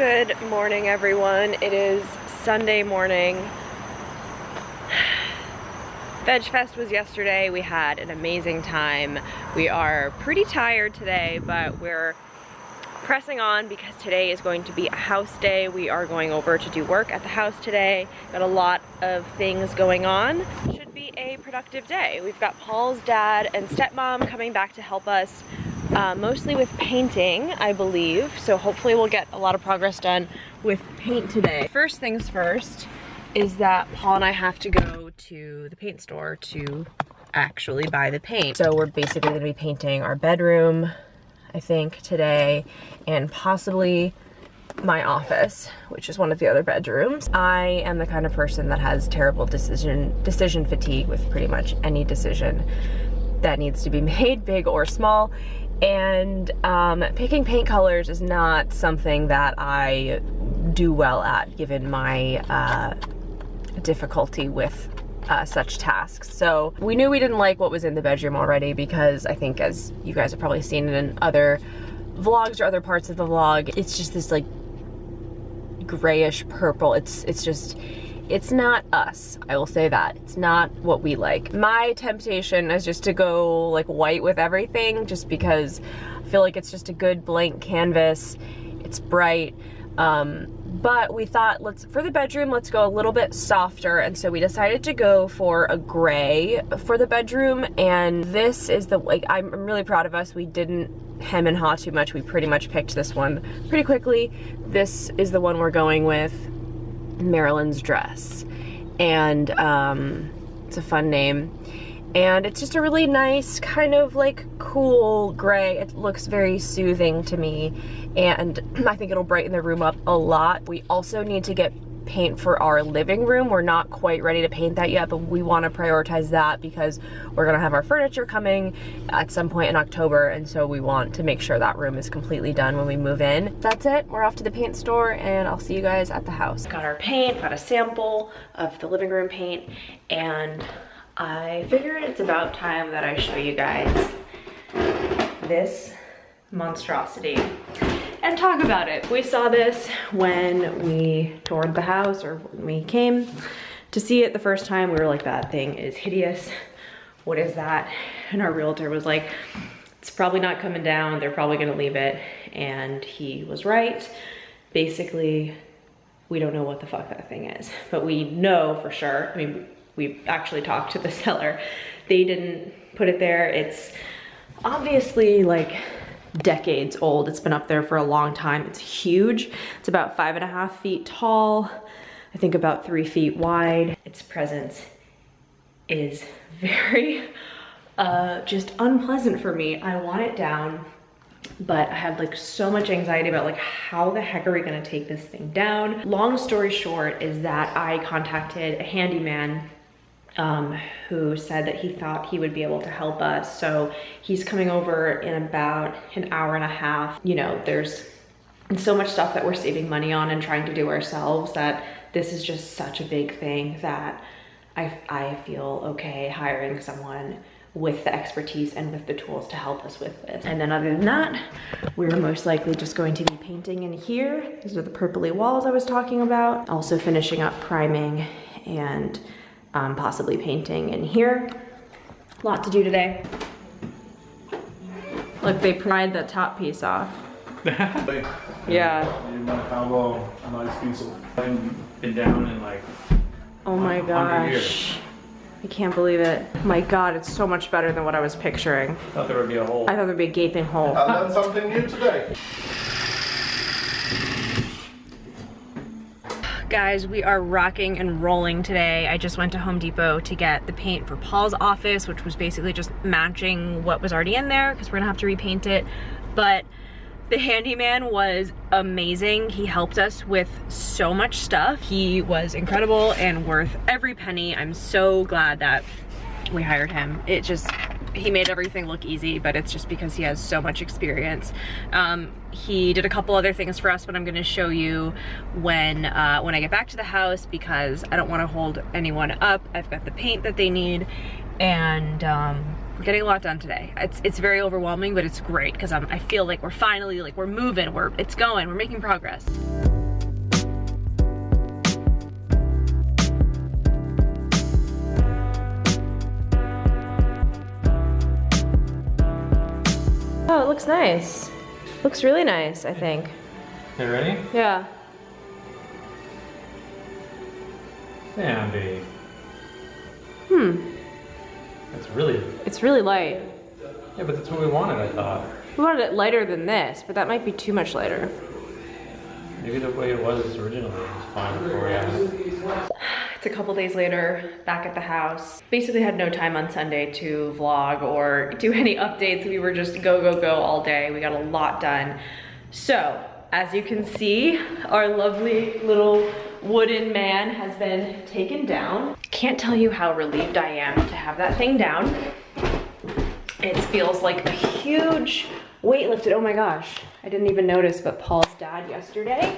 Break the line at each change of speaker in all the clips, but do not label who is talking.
Good morning, everyone. It is Sunday morning. Veg Fest was yesterday. We had an amazing time. We are pretty tired today, but we're pressing on because today is going to be a house day. We are going over to do work at the house today. Got a lot of things going on. Should be a productive day. We've got Paul's dad and stepmom coming back to help us, mostly with painting, I believe. So hopefully we'll get a lot of progress done with paint today. First things first is that Paul and I have to go to the paint store to actually buy the paint. So we're basically gonna be painting our bedroom, I think, today, and possibly my office, which is one of the other bedrooms. I am the kind of person that has terrible decision fatigue with pretty much any decision that needs to be made, big or small. And picking paint colors is not something that I do well at, given my difficulty with such tasks. So we knew we didn't like what was in the bedroom already, because I think, as you guys have probably seen it in other vlogs or other parts of the vlog, it's just this like grayish purple. It's not us, I will say that. It's not what we like. My temptation is just to go like white with everything, just because I feel like it's just a good blank canvas. It's bright. But we thought, for the bedroom, let's go a little bit softer. And so we decided to go for a gray for the bedroom. And this is I'm really proud of us. We didn't hem and haw too much. We pretty much picked this one pretty quickly. This is the one we're going with, Marilyn's Dress. And it's a fun name. And it's just a really nice, kind of like cool gray. It looks very soothing to me, and I think it'll brighten the room up a lot. We also need to get paint for our living room. We're not quite ready to paint that yet, but we want to prioritize that because we're gonna have our furniture coming at some point in October, and so we want to make sure that room is completely done when we move in. That's it. We're off to the paint store, and I'll see you guys at the house. Got our paint, got a sample of the living room paint, and I figured it's about time that I show you guys this monstrosity and talk about it. We saw this when we toured the house, or when we came to see it the first time. We were like, that thing is hideous. What is that? And our realtor was like, it's probably not coming down. They're probably gonna leave it. And he was right. Basically, we don't know what the fuck that thing is, but we know for sure. I mean, we actually talked to the seller. They didn't put it there. It's obviously like decades old. It's been up there for a long time. It's huge. It's about 5.5 feet tall. I think about 3 feet wide. Its presence is very just unpleasant for me. I want it down, but I have like so much anxiety about like, how the heck are we gonna take this thing down? Long story short is that I contacted a handyman who said that he thought he would be able to help us. So he's coming over in about an hour and a half. You know, there's so much stuff that we're saving money on and trying to do ourselves that this is just such a big thing that I feel okay hiring someone with the expertise and with the tools to help us with this. And then other than that, we're most likely just going to be painting in here. These are the purpley walls I was talking about. Also finishing up priming and possibly painting in here. A lot to do today. Look, they pried the top piece off. Yeah.
You might have a nice piece of been down in like,
oh my gosh. I can't believe it. My God, it's so much better than what I was picturing.
I thought there would be a hole.
I thought there'd be a gaping hole.
I learned something new today.
Guys, we are rocking and rolling today. I just went to Home Depot to get the paint for Paul's office, which was basically just matching what was already in there because we're gonna have to repaint it. But the handyman was amazing. He helped us with so much stuff. He was incredible and worth every penny. I'm so glad that we hired him. He made everything look easy, but it's just because he has so much experience. He did a couple other things for us, but I'm gonna show you when I get back to the house, because I don't wanna hold anyone up. I've got the paint that they need, and we're getting a lot done today. It's very overwhelming, but it's great because I feel like we're finally, we're moving, it's going, we're making progress. Oh, it looks nice. Looks really nice, I think.
You ready?
Yeah.
Sandy.
It's really light.
Yeah, but that's what we wanted, I thought.
We wanted it lighter than this, but that might be too much lighter.
Maybe the way it was originally was fine for you.
It's a couple days later, back at the house. Basically had no time on Sunday to vlog or do any updates. We were just go, go, go all day. We got a lot done. So, as you can see, our lovely little wooden man has been taken down. Can't tell you how relieved I am to have that thing down. It feels like a huge weight lifted. Oh my gosh, I didn't even notice, but Paul's dad yesterday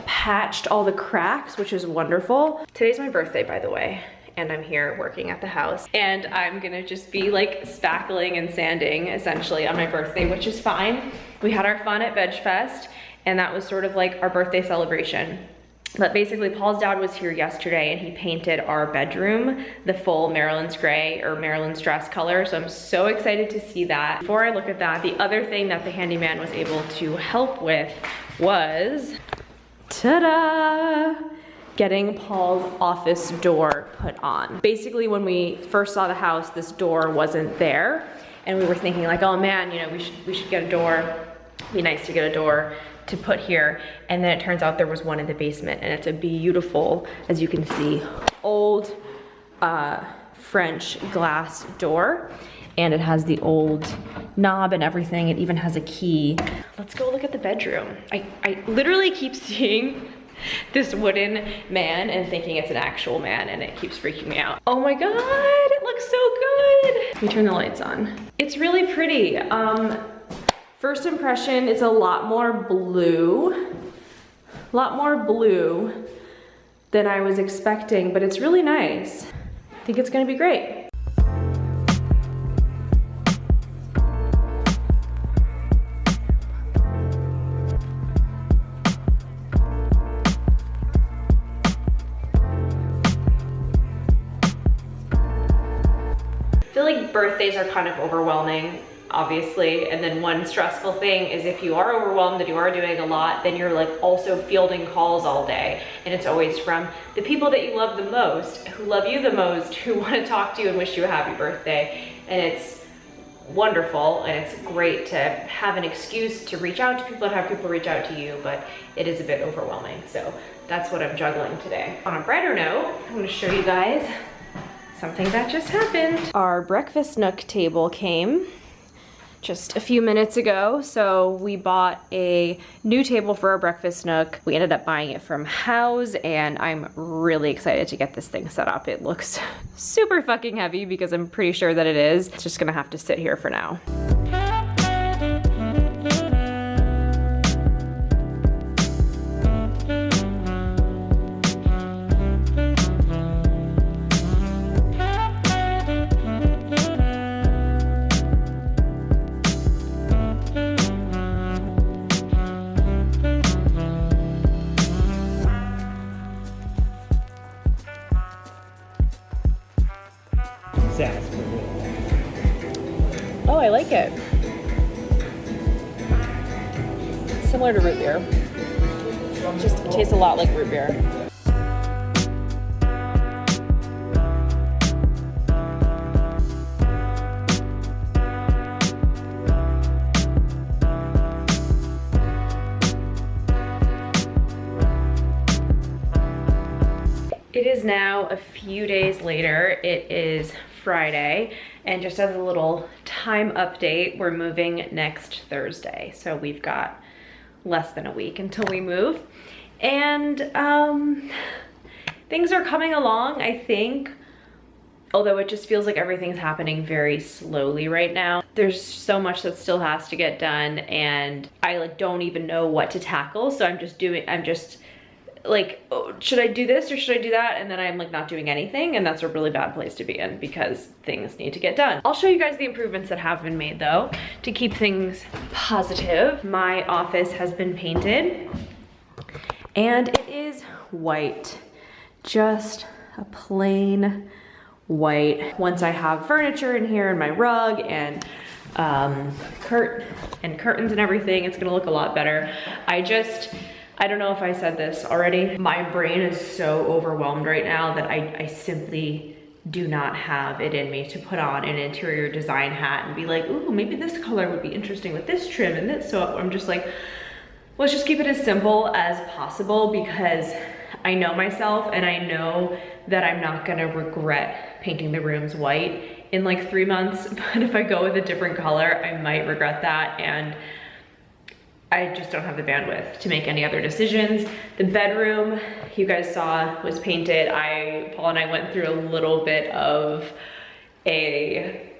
patched all the cracks, which is wonderful. Today's my birthday, by the way, and I'm here working at the house. And I'm gonna just be like spackling and sanding essentially on my birthday, which is fine. We had our fun at Veg Fest, and that was sort of like our birthday celebration. But basically, Paul's dad was here yesterday and he painted our bedroom the full Maryland's gray or Maryland's dress color. So I'm so excited to see that. Before I look at that, the other thing that the handyman was able to help with was, ta-da! Getting Paul's office door put on. Basically, when we first saw the house, this door wasn't there. And we were thinking like, oh man, you know, we should get a door. It'd be nice to get a door to put here. And then it turns out there was one in the basement, and it's a beautiful, as you can see, old French glass door. And it has the old knob and everything. It even has a key. Let's go look at the bedroom. I literally keep seeing this wooden man and thinking it's an actual man, and it keeps freaking me out. Oh my God, it looks so good. Let me turn the lights on. It's really pretty. First impression, it's a lot more blue than I was expecting, but it's really nice. I think it's gonna be great. I feel like birthdays are kind of overwhelming, obviously, and then one stressful thing is if you are overwhelmed and you are doing a lot, then you're like also fielding calls all day, and it's always from the people that you love the most, who love you the most, who want to talk to you and wish you a happy birthday. And it's wonderful, and it's great to have an excuse to reach out to people and have people reach out to you, but it is a bit overwhelming, so that's what I'm juggling today. On a brighter note, I'm going to show you guys something that just happened. Our breakfast nook table came just a few minutes ago. So we bought a new table for our breakfast nook. We ended up buying it from House, and I'm really excited to get this thing set up. It looks super fucking heavy because I'm pretty sure that it is. It's just gonna have to sit here for now. Oh, I like it. It's similar to root beer. It just tastes a lot like root beer. It is now a few days later. It is Friday, and just as a little time update, we're moving next Thursday. So we've got less than a week until we move. And things are coming along, I think, although it just feels like everything's happening very slowly right now. There's so much that still has to get done, and I like don't even know what to tackle. So I'm just like, oh, should I do this or should I do that? And then I'm like not doing anything, and that's a really bad place to be in because things need to get done. I'll show you guys the improvements that have been made though to keep things positive. My office has been painted, and it is white, just a plain white. Once I have furniture in here and my rug and curtains and everything. It's gonna look a lot better. I don't know if I said this already. My brain is so overwhelmed right now that I simply do not have it in me to put on an interior design hat and be like, ooh, maybe this color would be interesting with this trim and this. So I'm just like, let's just keep it as simple as possible, because I know myself and I know that I'm not gonna regret painting the rooms white in like 3 months. But if I go with a different color, I might regret that, and I just don't have the bandwidth to make any other decisions. The bedroom, you guys saw, was painted. Paul and I went through a little bit of a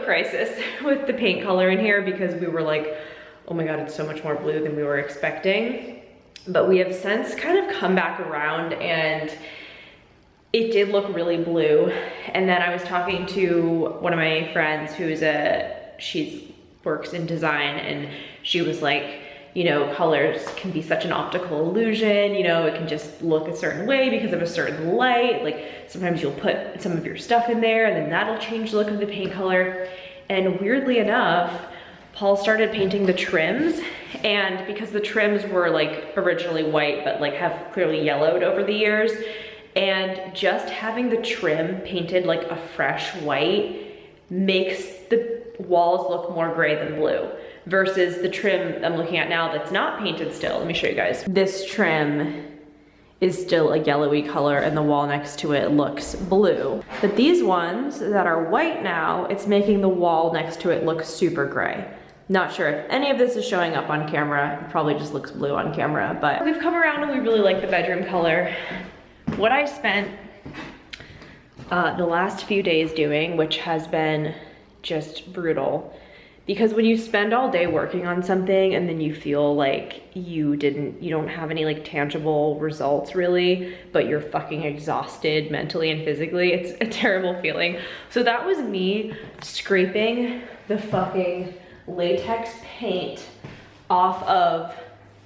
crisis with the paint color in here, because we were like, oh my God, it's so much more blue than we were expecting. But we have since kind of come back around, and it did look really blue. And then I was talking to one of my friends she works in design, and she was like, you know, colors can be such an optical illusion, you know, it can just look a certain way because of a certain light. Like sometimes you'll put some of your stuff in there and then that'll change the look of the paint color. And weirdly enough, Paul started painting the trims, and because the trims were like originally white but like have clearly yellowed over the years, and just having the trim painted like a fresh white makes the walls look more gray than blue, versus the trim I'm looking at now that's not painted still. Let me show you guys. This trim is still a yellowy color and the wall next to it looks blue. But these ones that are white now, it's making the wall next to it look super gray. Not sure if any of this is showing up on camera. It probably just looks blue on camera, but we've come around and we really like the bedroom color. What I spent the last few days doing, which has been just brutal, because when you spend all day working on something and then you feel like you don't have any like tangible results really, but you're fucking exhausted mentally and physically, it's a terrible feeling. So that was me scraping the fucking latex paint off of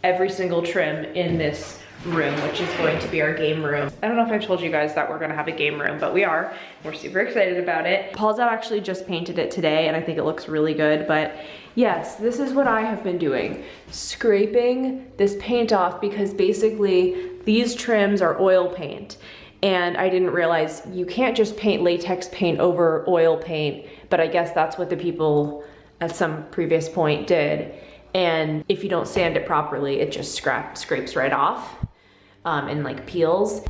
every single trim in this room, which is going to be our game room. I don't know if I've told you guys that we're gonna have a game room, but we are. We're super excited about it. Paul's actually just painted it today and I think it looks really good, but yes, this is what I have been doing. Scraping this paint off, because basically these trims are oil paint, and I didn't realize you can't just paint latex paint over oil paint, but I guess that's what the people at some previous point did. And if you don't sand it properly, it just scrapes right off and like peels.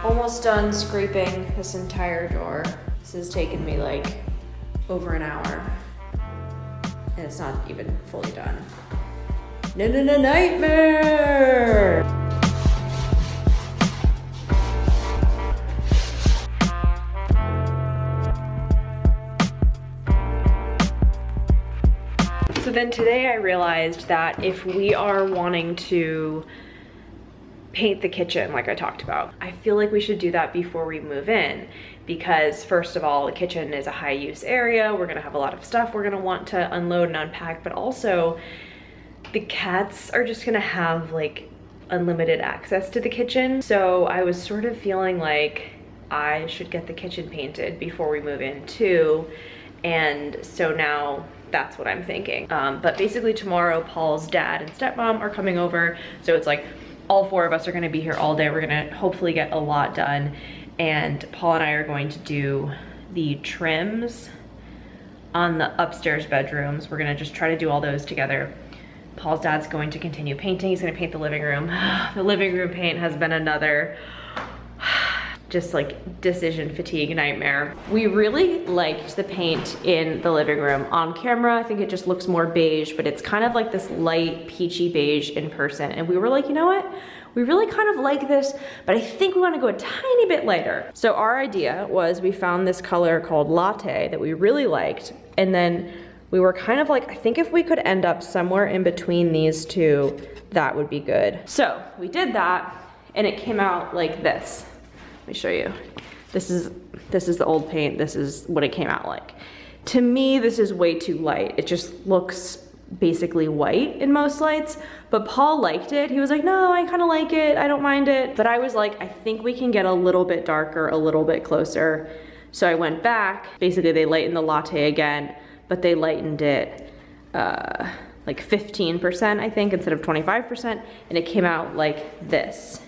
Almost done scraping this entire door. This has taken me like over an hour. And it's not even fully done. Nightmare! So then today I realized that if we are wanting to paint the kitchen like I talked about, I feel like we should do that before we move in, because first of all, the kitchen is a high use area. We're gonna have a lot of stuff we're gonna want to unload and unpack, but also the cats are just gonna have like unlimited access to the kitchen. So I was sort of feeling like I should get the kitchen painted before we move in too. And so now that's what I'm thinking. But basically tomorrow, Paul's dad and stepmom are coming over. So it's like all four of us are gonna be here all day. We're gonna hopefully get a lot done. And Paul and I are going to do the trims on the upstairs bedrooms. We're gonna just try to do all those together. Paul's dad's going to continue painting. He's gonna paint the living room. The living room paint has been another just like decision fatigue nightmare. We really liked the paint in the living room. On camera, I think it just looks more beige, but it's kind of like this light peachy beige in person. And we were like, you know what? We really kind of like this, but I think we want to go a tiny bit lighter. So our idea was, we found this color called Latte that we really liked. And then we were kind of like, I think if we could end up somewhere in between these two, that would be good. So we did that and it came out like this. Let me show you. This is the old paint. This is what it came out like. To me, this is way too light. It just looks basically white in most lights, but Paul liked it. He was like, no, I kind of like it. I don't mind it. But I was like, I think we can get a little bit darker, a little bit closer. So I went back. Basically, they lightened the latte again, but they lightened it like 15%, I think, instead of 25%, and it came out like this.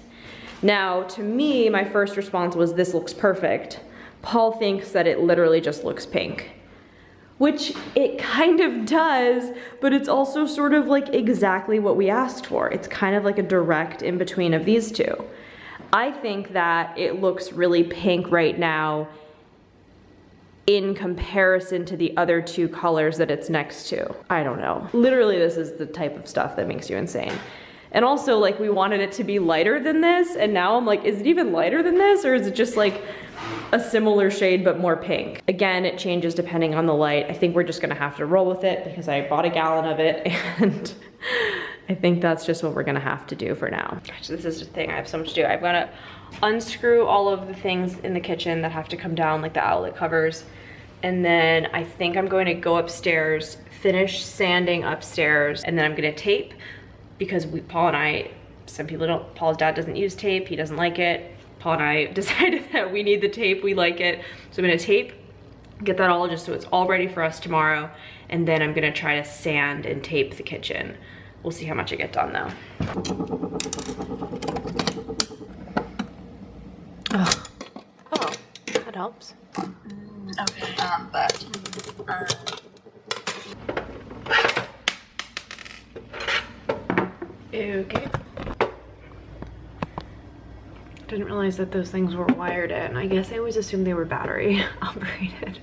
Now, to me, my first response was, this looks perfect. Paul thinks that it literally just looks pink, which it kind of does, but it's also sort of like exactly what we asked for. It's kind of like a direct in between of these two. I think that it looks really pink right now in comparison to the other two colors that it's next to. I don't know. Literally, this is the type of stuff that makes you insane. And also, like, we wanted it to be lighter than this, and now I'm like, is it even lighter than this, or is it just like a similar shade but more pink? Again, it changes depending on the light. I think we're just gonna have to roll with it because I bought a gallon of it, and I think that's just what we're gonna have to do for now. Gosh, this is the thing, I have so much to do. I've gotta unscrew all of the things in the kitchen that have to come down, like the outlet covers, and then I think I'm going to go upstairs, finish sanding upstairs, and then I'm gonna tape, because Paul and I, some people don't, Paul's dad doesn't use tape, he doesn't like it. Paul and I decided that we need the tape, we like it. So I'm gonna tape, get that all just so it's all ready for us tomorrow, and then I'm gonna try to sand and tape the kitchen. We'll see how much I get done though. Oh, that helps.
Okay,
Okay. Didn't realize that those things were wired in. I guess I always assumed they were battery operated.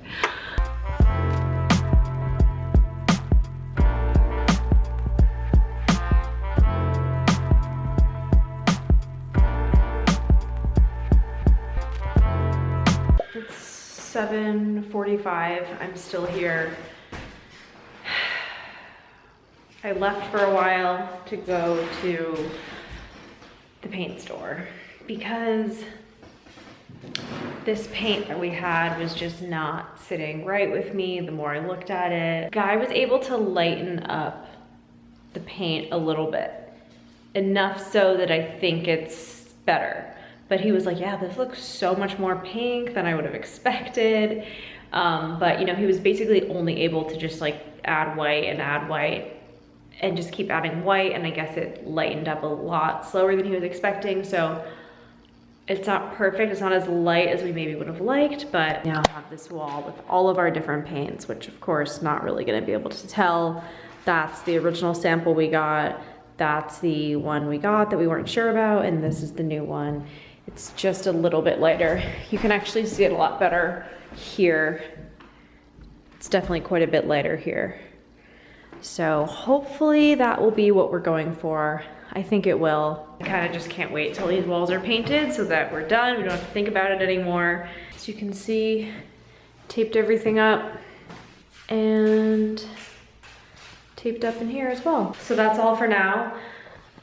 It's 7:45. I'm still here. I left for a while to go to the paint store because this paint that we had was just not sitting right with me the more I looked at it. Guy was able to lighten up the paint a little bit, enough so that I think it's better. But he was like, yeah, this looks so much more pink than I would have expected. But you know, he was basically only able to just like add white and just keep adding white, and I guess it lightened up a lot slower than he was expecting. So it's not perfect, it's not as light as we maybe would have liked, but now I have this wall with all of our different paints, which of course not really gonna be able to tell. That's the original sample we got, that's the one we got that we weren't sure about, and this is the new one. It's just a little bit lighter. You can actually see it a lot better here. It's definitely quite a bit lighter here. So hopefully that will be what we're going for. I think it will. I kind of just can't wait till these walls are painted so that we're done. We don't have to think about it anymore. As you can see, taped everything up and taped up in here as well. So that's all for now.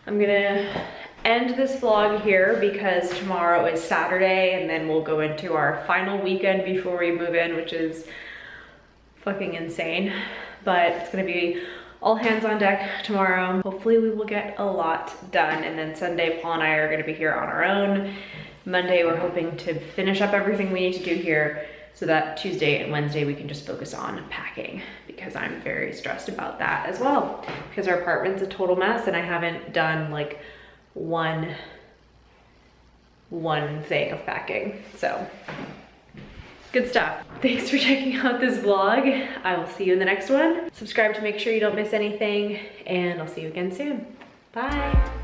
I'm gonna end this vlog here because tomorrow is Saturday, and then we'll go into our final weekend before we move in, which is fucking insane. But it's gonna be all hands on deck tomorrow. Hopefully we will get a lot done, and then Sunday Paul and I are gonna be here on our own. Monday we're hoping to finish up everything we need to do here so that Tuesday and Wednesday we can just focus on packing, because I'm very stressed about that as well, because our apartment's a total mess and I haven't done like one thing of packing. So good stuff. Thanks for checking out this vlog. I will see you in the next one. Subscribe to make sure you don't miss anything, and I'll see you again soon. Bye.